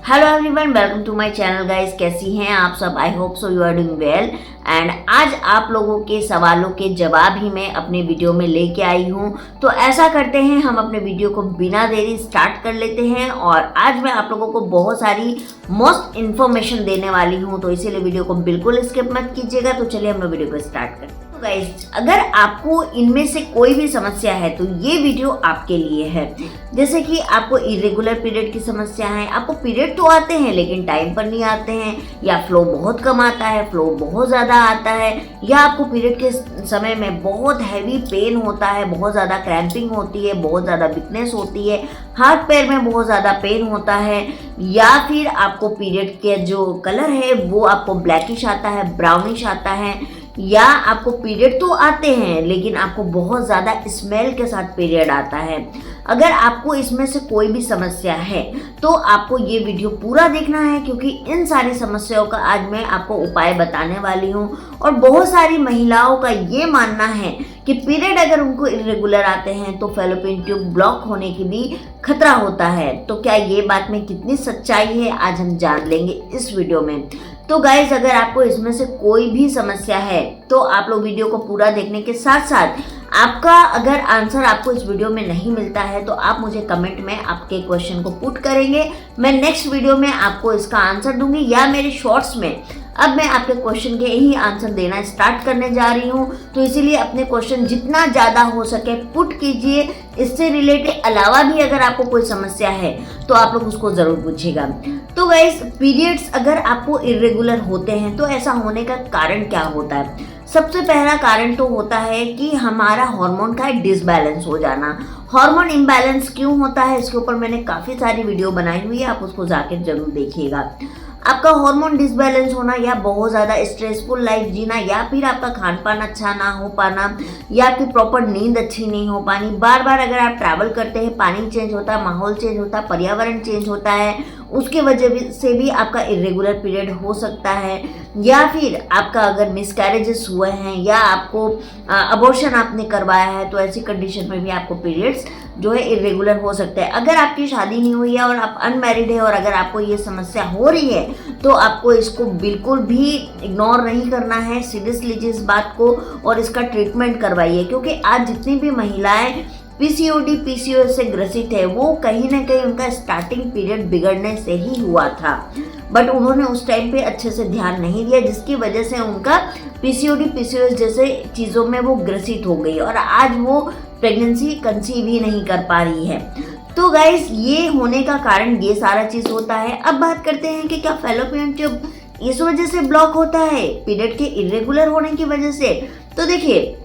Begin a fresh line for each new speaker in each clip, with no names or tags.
Hello everyone, welcome to my channel guys. कैसी हैं आप सब? I hope so you are doing well. And आज आप लोगों के सवालों के जवाब ही मैं अपने वीडियो में लेके आई हूं। तो ऐसा करते हैं, हम अपने वीडियो को बिना देरी स्टार्ट कर लेते हैं। और आज मैं आप लोगों को बहुत सारी मोस्ट इन्फॉर्मेशन देने वाली हूं, तो इसीलिए वीडियो को बिल्कुल स्किप मत कीजिएगा। तो चलिए हम लोग वीडियो को स्टार्ट करते हैं। गाइस, अगर आपको इनमें से कोई भी समस्या है तो ये वीडियो आपके लिए है। जैसे कि आपको इरेगुलर पीरियड की समस्या है, आपको पीरियड तो आते हैं लेकिन टाइम पर नहीं आते हैं, या फ्लो बहुत कम आता है, फ्लो बहुत ज़्यादा आता है, या आपको पीरियड के समय में बहुत हैवी पेन होता है, बहुत ज़्यादा क्रैम्पिंग होती है, बहुत ज़्यादा वीकनेस होती है, हाथ पैर में बहुत ज़्यादा पेन होता है, या फिर आपको पीरियड के जो कलर है वो आपको ब्लैकिश आता है, ब्राउनिश आता है, या आपको पीरियड तो आते हैं लेकिन आपको बहुत ज़्यादा स्मेल के साथ पीरियड आता है। अगर आपको इसमें से कोई भी समस्या है तो आपको ये वीडियो पूरा देखना है, क्योंकि इन सारी समस्याओं का आज मैं आपको उपाय बताने वाली हूँ। और बहुत सारी महिलाओं का ये मानना है कि पीरियड अगर उनको इरेगुलर आते हैं तो फैलोपियन ट्यूब ब्लॉक होने की भी खतरा होता है। तो क्या ये बात में कितनी सच्चाई है, आज हम जान लेंगे इस वीडियो में। तो गाइज, अगर आपको इसमें से कोई भी समस्या है तो आप लोग वीडियो को पूरा देखने के साथ साथ आपका अगर आंसर आपको इस वीडियो में नहीं मिलता है तो आप मुझे कमेंट में आपके क्वेश्चन को पुट करेंगे। मैं नेक्स्ट वीडियो में आपको इसका आंसर दूंगी, या मेरे शॉर्ट्स में अब मैं आपके क्वेश्चन के ही आंसर देना स्टार्ट करने जा रही हूँ। तो इसीलिए अपने क्वेश्चन जितना ज़्यादा हो सके पुट कीजिए। इससे रिलेटेड अलावा भी अगर आपको कोई समस्या है तो आप लोग उसको ज़रूर पूछिएगा। तो गाइस, पीरियड्स अगर आपको इरेगुलर होते हैं तो ऐसा होने का कारण क्या होता है? सबसे पहला कारण तो होता है कि हमारा हार्मोन का डिसबैलेंस हो जाना। हार्मोन इम्बैलेंस क्यों होता है, इसके ऊपर मैंने काफ़ी सारी वीडियो बनाई हुई है, आप उसको जाकर जरूर देखिएगा। आपका हार्मोन डिसबैलेंस होना, या बहुत ज़्यादा स्ट्रेसफुल लाइफ जीना, या फिर आपका खान पान अच्छा ना हो पाना, या आपकी प्रॉपर नींद अच्छी नहीं हो पानी, बार बार अगर आप ट्रैवल करते हैं, पानी चेंज होता है, माहौल चेंज होता है, पर्यावरण चेंज होता है, उसके वजह से भी आपका इरेगुलर पीरियड हो सकता है। या फिर आपका अगर मिसकैरेजेस हुए हैं, या आपको अबॉर्शन आपने करवाया है, तो ऐसी कंडीशन में भी आपको पीरियड्स जो है इरेगुलर हो सकते हैं। अगर आपकी शादी नहीं हुई है और आप अनमैरिड है और अगर आपको ये समस्या हो रही है तो आपको इसको बिल्कुल भी इग्नोर नहीं करना है। सीरियस लीजिए इस बात को और इसका ट्रीटमेंट करवाइए, क्योंकि आज जितनी भी महिलाएं पीसीओडी पीसीओएस से ग्रसित है वो कहीं ना कहीं उनका स्टार्टिंग पीरियड बिगड़ने से ही हुआ था, बट उन्होंने उस टाइम पे अच्छे से ध्यान नहीं दिया, जिसकी वजह से उनका पीसीओडी पीसीओएस जैसे चीज़ों में वो ग्रसित हो गई और आज वो प्रेगनेंसी कंसीव ही नहीं कर पा रही है। तो गाइस, ये होने का कारण ये सारा चीज़ होता है। अब बात करते हैं कि क्या फैलोपियन ट्यूब इस वजह से ब्लॉक होता है, पीरियड के इरेगुलर होने की वजह से? तो देखिए,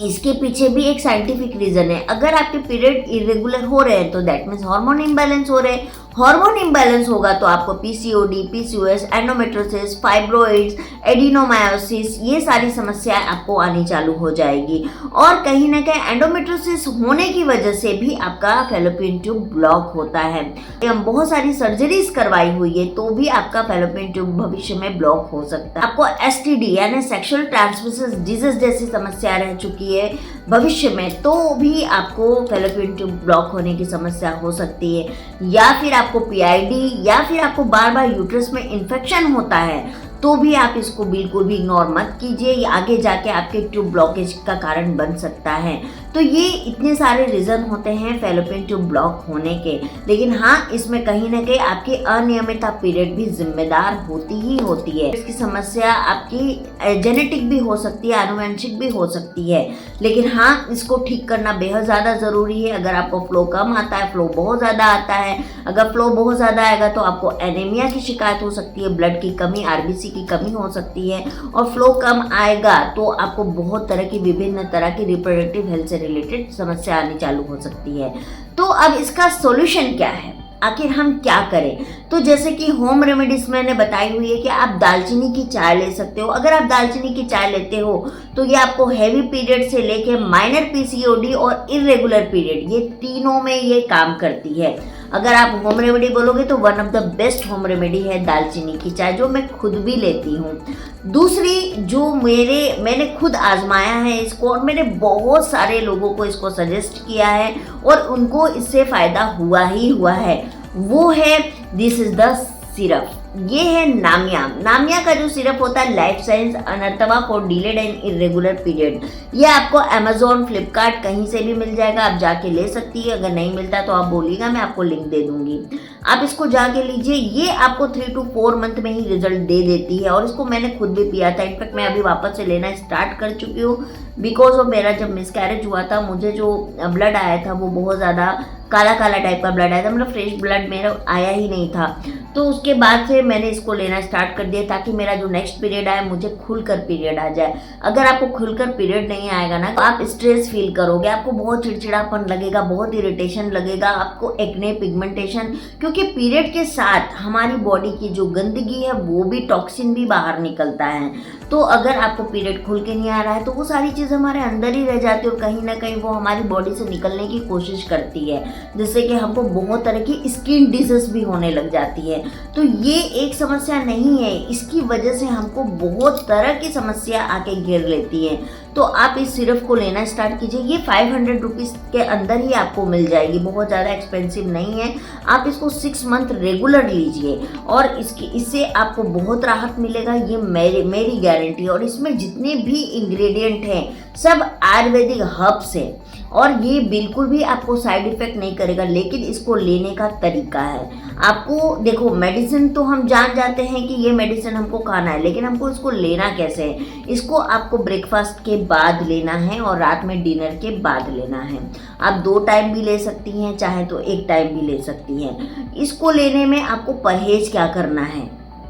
इसके पीछे भी एक साइंटिफिक रीजन है। अगर आपके पीरियड इरेगुलर हो रहे हैं तो दैट मीन्स हार्मोन इम्बैलेंस हो रहे हैं। हार्मोन इम्बैलेंस होगा तो आपको PCOD, PCOS, endometriosis, fibroids, adenomyosis, ये सारी समस्याएं आपको आनी चालू हो जाएगी। और कहीं ना कहीं एंडोमेट्रियोसिस होने की वजह से भी आपका फैलोपियन ट्यूब ब्लॉक होता है। हम बहुत सारी सर्जरीज करवाई हुई है तो भी आपका फैलोपियन ट्यूब भविष्य में ब्लॉक हो सकता है। आपको एसटीडी यानी सेक्सुअल ट्रांसमिशन डिजीज जैसी समस्या रह चुकी है भविष्य में, तो भी आपको फैलोपियन ट्यूब ब्लॉक होने की समस्या हो सकती है। या फिर आपको पीआईडी, या फिर आपको बार बार यूट्रस में इन्फेक्शन होता है, तो भी आप इसको बिल्कुल भी इग्नोर मत कीजिए, ये आगे जाके आपके ट्यूब ब्लॉकेज का कारण बन सकता है। तो ये इतने सारे रीज़न होते हैं फैलोपियन ट्यूब ब्लॉक होने के। लेकिन हाँ, इसमें कहीं ना कहीं आपकी अनियमितता पीरियड भी जिम्मेदार होती ही होती है। इसकी समस्या आपकी जेनेटिक भी हो सकती है, आनुवंशिक भी हो सकती है, लेकिन हाँ, इसको ठीक करना बेहद ज़्यादा ज़रूरी है। अगर आपको फ्लो कम आता है, फ्लो बहुत ज़्यादा आता है, अगर फ्लो बहुत ज़्यादा आएगा तो आपको एनीमिया की शिकायत हो सकती है, ब्लड की कमी, आरबीसी की कमी हो सकती है। और फ्लो कम आएगा तो आपको बहुत तरह की विभिन्न तरह की रिप्रोडक्टिव हेल्थ से रिलेटेड समस्या आनी चालू हो सकती है। तो अब इसका सॉल्यूशन क्या है, आखिर हम क्या करें? तो जैसे कि होम रेमेडीज मैंने बताई हुई है कि आप दालचीनी की चाय ले सकते हो। अगर आप दालचीनी की चाय लेते हो तो ये आपको हैवी पीरियड से लेके माइनर पीसीओडी और इरेगुलर पीरियड, ये तीनों में ये काम करती है। अगर आप होम रेमेडी बोलोगे तो one of the best home remedy है दालचीनी की चाय, जो मैं खुद भी लेती हूँ। दूसरी जो मैंने खुद आजमाया है इसको, और मैंने बहुत सारे लोगों को इसको सजेस्ट किया है और उनको इससे फ़ायदा हुआ ही हुआ है, वो है दिस इज द सिरप। ये है नामिया। नामिया का जो सिरप होता है लाइफ साइंस अनर्थवा for delayed and irregular period. ये आपको अमेजोन, फ्लिपकार्ट कहीं से भी मिल जाएगा, आप जाके ले सकती है। अगर नहीं मिलता तो आप बोलिएगा, मैं आपको लिंक दे दूंगी, आप इसको जाके लीजिए। ये आपको 3 to 4 मंथ में ही रिजल्ट दे देती है और इसको मैंने खुद भी पिया था। इनफैक्ट मैं अभी वापस से लेना स्टार्ट कर चुकी हूँ बिकॉज ऑफ मेरा जब मिसकैरेज हुआ था, मुझे जो ब्लड आया था वो बहुत ज़्यादा काला काला टाइप का ब्लड आया था, मतलब फ्रेश ब्लड मेरा आया ही नहीं था। तो उसके बाद से मैंने इसको लेना स्टार्ट कर दिया ताकि मेरा जो नेक्स्ट पीरियड आए मुझे खुलकर पीरियड आ जाए। अगर आपको खुलकर पीरियड नहीं आएगा ना तो आप स्ट्रेस फील करोगे, आपको बहुत चिड़चिड़ापन लगेगा, बहुत इरिटेशन लगेगा, आपको एक्ने, पिगमेंटेशन, क्योंकि पीरियड के साथ हमारी बॉडी की जो गंदगी है वो भी, टॉक्सिन भी बाहर निकलता है। तो अगर आपको पीरियड खुल के नहीं आ रहा है तो वो सारी चीज़ हमारे अंदर ही रह जाती है और कहीं ना कहीं वो हमारी बॉडी से निकलने की कोशिश करती है, जिससे कि हमको बहुत तरह की स्किन डिजीज भी होने लग जाती है। तो ये एक समस्या नहीं है, इसकी वजह से हमको बहुत तरह की समस्या आके घेर लेती है। तो आप इस सिरप को लेना स्टार्ट कीजिए। ये 500 रुपीज़ के अंदर ही आपको मिल जाएगी, बहुत ज़्यादा एक्सपेंसिव नहीं है। आप इसको 6 मंथ रेगुलर लीजिए और इससे आपको बहुत राहत मिलेगा, ये मेरी गारंटी है। और इसमें जितने भी इंग्रेडिएंट हैं सब आयुर्वेदिक हर्ब्स हैं और ये बिल्कुल भी आपको साइड इफेक्ट नहीं करेगा, लेकिन इसको लेने का तरीका है। आपको देखो, मेडिसिन तो हम जान जाते हैं कि ये मेडिसिन हमको खाना है, लेकिन हमको इसको लेना कैसे है। इसको आपको ब्रेकफास्ट के बाद लेना है और रात में डिनर के बाद लेना है। आप 2 टाइम भी ले सकती हैं, चाहे तो 1 टाइम भी ले सकती हैं। इसको लेने में आपको परहेज क्या करना है,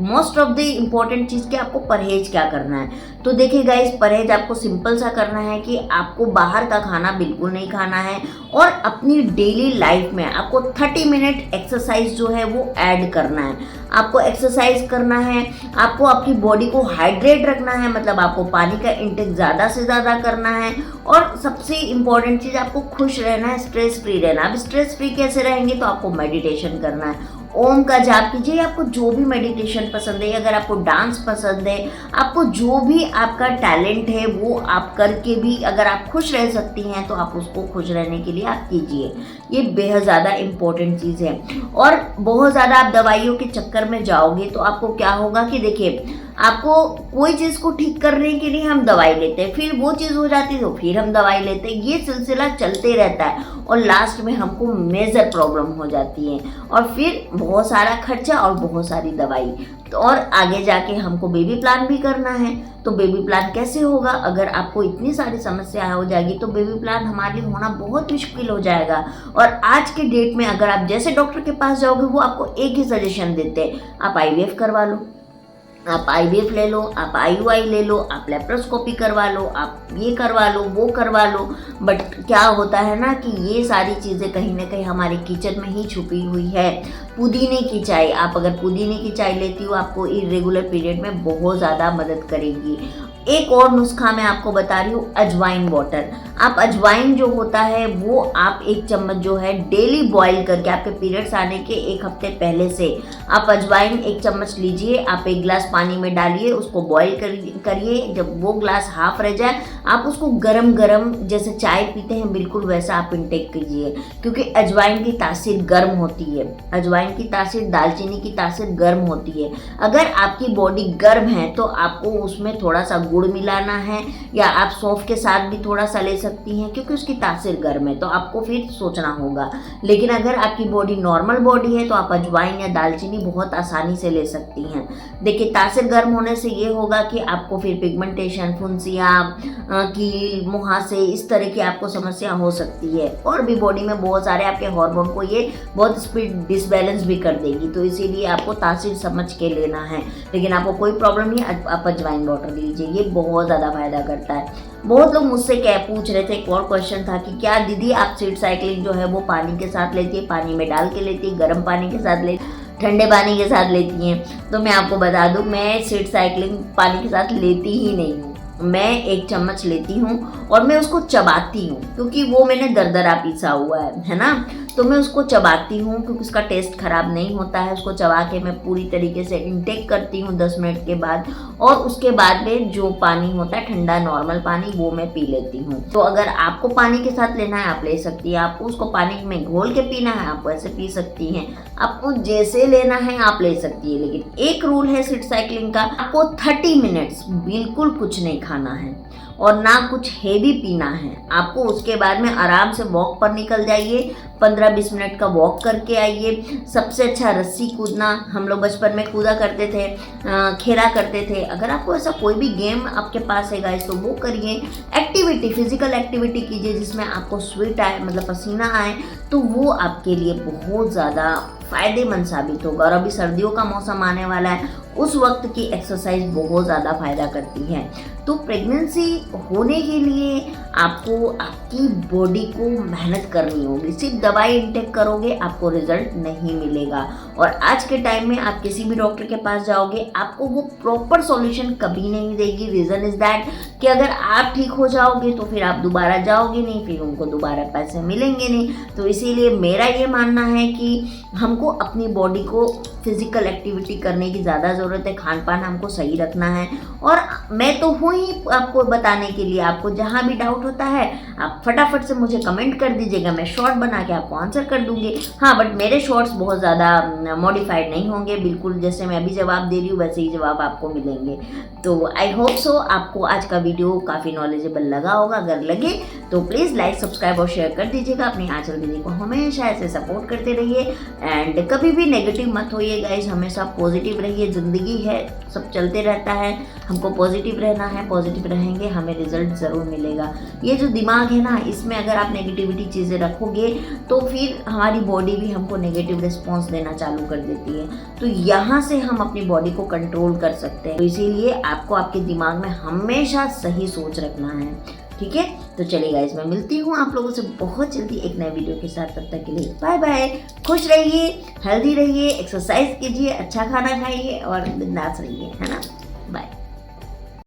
मोस्ट ऑफ द इम्पॉर्टेंट चीज़ कि आपको परहेज क्या करना है। तो देखिए गाइस, परहेज आपको सिंपल सा करना है कि आपको बाहर का खाना बिल्कुल नहीं खाना है और अपनी डेली लाइफ में आपको 30 मिनट एक्सरसाइज जो है वो ऐड करना है। आपको एक्सरसाइज करना है, आपको अपनी बॉडी को हाइड्रेट रखना है, मतलब आपको पानी का इंटेक ज़्यादा से ज़्यादा करना है और सबसे इम्पॉर्टेंट चीज़ आपको खुश रहना है, स्ट्रेस फ्री रहना। अब स्ट्रेस फ्री कैसे रहेंगे, तो आपको मेडिटेशन करना है, ओम का जाप कीजिए। आपको जो भी मेडिटेशन पसंद है, अगर आपको डांस पसंद है, आपको जो भी आपका टैलेंट है वो आप करके भी अगर आप खुश रह सकती हैं तो आप उसको खुश रहने के लिए आप कीजिए। ये बेहद ज़्यादा इम्पोर्टेंट चीज़ है। और बहुत ज़्यादा आप दवाइयों के चक्कर में जाओगे तो आपको क्या होगा कि देखिए, आपको कोई चीज़ को ठीक करने के लिए हम दवाई लेते हैं, फिर वो चीज़ हो जाती है तो फिर हम दवाई लेते हैं, ये सिलसिला चलते रहता है और लास्ट में हमको मेजर प्रॉब्लम हो जाती है और फिर बहुत सारा खर्चा और बहुत सारी दवाई। तो और आगे जाके हमको बेबी प्लान भी करना है। तो बेबी प्लान कैसे होगा, अगर आपको इतनी सारी समस्या हो जाएगी तो बेबी प्लान हमारे लिए होना बहुत मुश्किल हो जाएगा। और आज के डेट में अगर आप जैसे डॉक्टर के पास जाओगे वो आपको एक ही सजेशन देते हैं, आप IVF करवा लो, आप IVF ले लो, आप IUI ले लो, आप लेप्रोस्कोपी करवा लो, आप ये करवा लो, वो करवा लो। बट क्या होता है ना कि ये सारी चीज़ें कहीं ना कहीं हमारे किचन में ही छुपी हुई है। पुदीने की चाय, आप अगर पुदीने की चाय लेती हो आपको इरेगुलर पीरियड में बहुत ज़्यादा मदद करेगी। एक और नुस्खा मैं आपको बता रही हूँ, अजवाइन वाटर। आप अजवाइन जो होता है वो आप 1 चम्मच जो है डेली बॉईल करके, आपके पीरियड्स आने के 1 हफ्ते पहले से आप अजवाइन 1 चम्मच लीजिए, आप 1 गिलास पानी में डालिए, उसको बॉईल करिए। जब वो ग्लास हाफ रह जाए आप उसको गरम गरम जैसे चाय पीते हैं बिल्कुल वैसा आप इंटेक कीजिए, क्योंकि अजवाइन की तासीर गर्म होती है। अजवाइन की तासीर, दालचीनी की तासीर गर्म होती है। अगर आपकी बॉडी गर्म है तो आपको उसमें थोड़ा सा गुड़ मिलाना है या आप सौंफ के साथ भी थोड़ा सा ले सकती हैं, क्योंकि उसकी तासीर गर्म है तो आपको फिर सोचना होगा। लेकिन अगर आपकी बॉडी नॉर्मल बॉडी है तो आप अजवाइन या दालचीनी बहुत आसानी से ले सकती हैं। देखिए, तासीर गर्म होने से ये होगा कि आपको फिर पिगमेंटेशन, फुंसियाँ, कील, मुहासे, इस तरह की आपको समस्या हो सकती है। और भी बॉडी में बहुत सारे आपके हार्मोन को ये बहुत स्पीड डिसबैलेंस भी कर देगी, तो इसीलिए आपको तासीर समझ के लेना है। लेकिन आपको कोई प्रॉब्लम नहीं, आप अजवाइन वाटर लीजिए, ये बहुत ज़्यादा फायदा करता है। बहुत लोग मुझसे क्या पूछ रहे थे, एक और क्वेश्चन था कि क्या दीदी आप सीड साइकिलिंग जो है वो पानी के साथ लेती है, पानी में डाल के लेती है, गर्म पानी के साथ लेती है, ठंडे पानी के साथ लेती हैं? तो मैं आपको बता दूं, मैं सीड साइकिलिंग पानी के साथ लेती ही नहीं हूँ। मैं 1 चम्मच लेती हूँ और मैं उसको चबाती हूँ, क्योंकि वो मैंने दरदरा पीसा हुआ है ना। तो मैं उसको चबाती हूँ क्योंकि उसका टेस्ट ख़राब नहीं होता है। उसको चबा के मैं पूरी तरीके से इंटेक करती हूँ 10 मिनट के बाद, और उसके बाद में जो पानी होता है ठंडा नॉर्मल पानी वो मैं पी लेती हूँ। तो अगर आपको पानी के साथ लेना है आप ले सकती हैं, आपको उसको पानी में घोल के पीना है आप वैसे पी सकती हैं, आपको जैसे लेना है आप ले सकती है। लेकिन एक रूल है सिट साइकिलिंग का, आपको 30 मिनट्स बिल्कुल कुछ नहीं खाना है और ना कुछ हेवी पीना है। आपको उसके बाद में आराम से वॉक पर निकल जाइए, 15-20 मिनट का वॉक करके आइए। सबसे अच्छा रस्सी कूदना, हम लोग बचपन में कूदा करते थे, खेला करते थे। अगर आपको ऐसा कोई भी गेम आपके पास है गाइस तो वो करिए। एक्टिविटी, फिजिकल एक्टिविटी कीजिए जिसमें आपको स्वेट आए, मतलब पसीना आए, तो वो आपके लिए बहुत ज़्यादा फ़ायदेमंद साबित होगा। और अभी सर्दियों का मौसम आने वाला है, उस वक्त की एक्सरसाइज बहुत ज़्यादा फ़ायदा करती है। तो प्रेगनेंसी होने के लिए आपको आपकी बॉडी को मेहनत करनी होगी। सिर्फ दवाई इंटेक करोगे आपको रिजल्ट नहीं मिलेगा। और आज के टाइम में आप किसी भी डॉक्टर के पास जाओगे आपको वो प्रॉपर सॉल्यूशन कभी नहीं देगी। रीज़न इज़ दैट कि अगर आप ठीक हो जाओगे तो फिर आप दोबारा जाओगे नहीं, फिर उनको दोबारा पैसे मिलेंगे नहीं। तो इसीलिए मेरा ये मानना है कि हमको अपनी बॉडी को फिजिकल एक्टिविटी करने की ज़्यादा ज़रूरत है। खान पान हमको सही रखना है। और मैं तो हूँ ही आपको बताने के लिए। आपको जहाँ भी डाउट होता है आप फटाफट से मुझे कमेंट कर दीजिएगा, मैं शॉर्ट बना के आपको आंसर कर दूँगी। हाँ, बट मेरे शॉर्ट्स बहुत ज़्यादा मॉडिफाइड नहीं होंगे, बिल्कुल जैसे मैं अभी जवाब दे रही हूँ वैसे ही जवाब आपको मिलेंगे। तो आई होप सो आपको आज का वीडियो काफ़ी नॉलेजेबल लगा होगा। अगर लगे तो प्लीज़ लाइक, सब्सक्राइब और शेयर कर दीजिएगा। अपनी आंचल दीदी को हमेशा ऐसे सपोर्ट करते रहिए एंड कभी भी नेगेटिव मत होइए गाइस, हमेशा पॉजिटिव रहिए। ज़िंदगी है, सब चलते रहता है, हमको पॉजिटिव रहना है। पॉजिटिव रहेंगे हमें रिजल्ट ज़रूर मिलेगा। ये जो दिमाग है ना, इसमें अगर आप नेगेटिविटी चीज़ें रखोगे तो फिर हमारी बॉडी भी हमको नेगेटिव रिस्पॉन्स देना चालू कर देती है। तो यहाँ से हम अपनी बॉडी को कंट्रोल कर सकते हैं। तो इसीलिए आपको आपके दिमाग में हमेशा सही सोच रखना है, ठीक है। तो चलिए गाइस, मैं मिलती हूँ आप लोगों से बहुत जल्दी एक नए वीडियो के साथ। तब तक के लिए बाय बाय। खुश रहिए, हेल्दी रहिए, एक्सरसाइज कीजिए, अच्छा खाना खाइए और बिंदास रहिए, है ना।